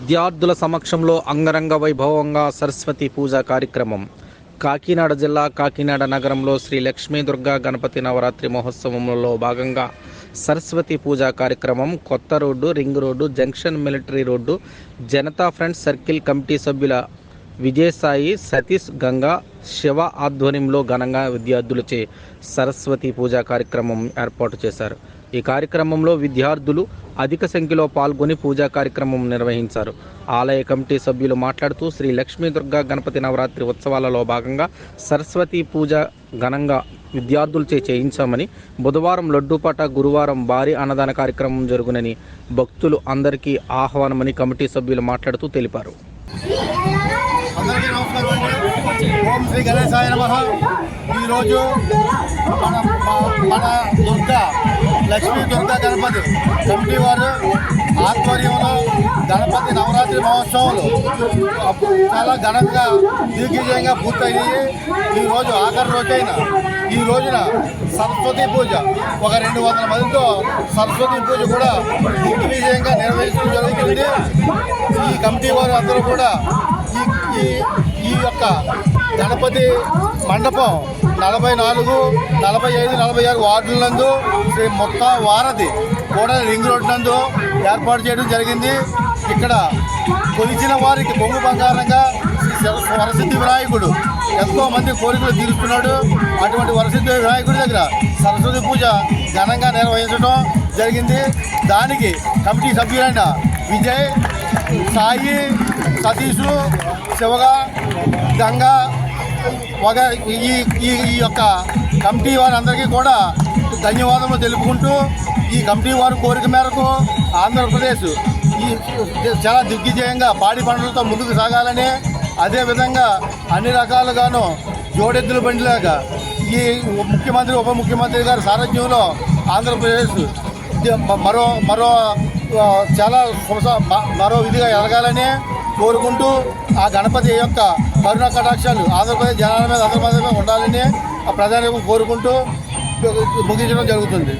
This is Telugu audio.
విద్యార్థుల సమక్షంలో అంగరంగ వైభవంగా సరస్వతి పూజ కార్యక్రమం. కాకినాడ జిల్లా కాకినాడ నగరంలో శ్రీ లక్ష్మీ దుర్గా గణపతి నవరాత్రి మహోత్సవంలో భాగంగా సరస్వతి పూజ కార్యక్రమం కొత్త road, ring road, junction, military road Janata front circle committee సభ్యుల విజయసాయి, సతీష్, గంగా, శివ ఆధ్వర్యంలో ఘనంగా విద్యార్థులచే సరస్వతి పూజ కార్యక్రమం ఏర్పాటు చేశారు. ఈ కార్యక్రమంలో విద్యార్థులు అధిక సంఖ్యలో పాల్గొని పూజా కార్యక్రమం నిర్వహించారు. ఆలయ కమిటీ సభ్యులు మాట్లాడుతూ శ్రీ లక్ష్మీ దుర్గా గణపతి నవరాత్రి ఉత్సవాలలో భాగంగా సరస్వతి పూజ ఘనంగా విద్యార్థులచే చేయించామని, బుధవారం లడ్డూపాట, గురువారం భారీ అన్నదాన కార్యక్రమం జరుగునని భక్తులు అందరికీ ఆహ్వానమని కమిటీ సభ్యులు మాట్లాడుతూ తెలిపారు. అందరికీ నమస్కారం అండి. ఓం శ్రీ గణేశాయ నమః. ఈరోజు మన లక్ష్మీ దుర్గా గణపతి కమిటీ వారు ఆధ్వర్యంలో గణపతి నవరాత్రి మహోత్సవాలు చాలా ఘనంగా దిగ్విజయంగా పూర్తయ్యాయి. ఈరోజు ఆఖరి రోజైన ఈ రోజున సరస్వతి పూజ ఒక 200 మందితో సరస్వతి పూజ కూడా దిగ్విజయంగా నిర్వహించడం జరుగుతుంది. ఈ కమిటీ వారు అందరూ కూడా ఈ యొక్క గణపతి మండపం 44, 45, 46 వార్డుల నందు శ్రీ మొత్తం వారధి కూడా రింగ్ రోడ్ నందు ఏర్పాటు చేయడం జరిగింది. ఇక్కడ కొలిచిన వారికి బొంగు బంగారంగా వరసిద్ధి వినాయకుడు ఎంతో మంది కోరికలు తీరుస్తున్నాడు. అటువంటి వరసిద్ధి వినాయకుడి దగ్గర సరస్వతి పూజ ఘనంగా నిర్వహించడం జరిగింది. దానికి కమిటీ సభ్యులైన విజయ్, సాయి, సతీషు, శివగా, గంగా ఈ యొక్క కమిటీ వారందరికీ కూడా ధన్యవాదములు తెలుపుకుంటూ, ఈ కమిటీ వారి కోరిక మేరకు ఆంధ్రప్రదేశ్ చాలా దిగ్విజయంగా పాడి పంటలతో ముందుకు సాగాలని, అదేవిధంగా అన్ని రకాలుగాను జోడెద్దుల బండిలాగా ఈ ముఖ్యమంత్రి, ఉప ముఖ్యమంత్రి గారి సారథ్యంలో ఆంధ్రప్రదేశ్ మరో విధిగా ఎదగాలని కోరుకుంటూ, ఆ గణపతి యొక్క కరుణ కటాక్షాలు ఆంధ్రప్రదేశ్ జనాల మీద, అందరి మీద ఉండాలని ఆ ప్రధాని కోరుకుంటూ ముగించడం జరుగుతుంది.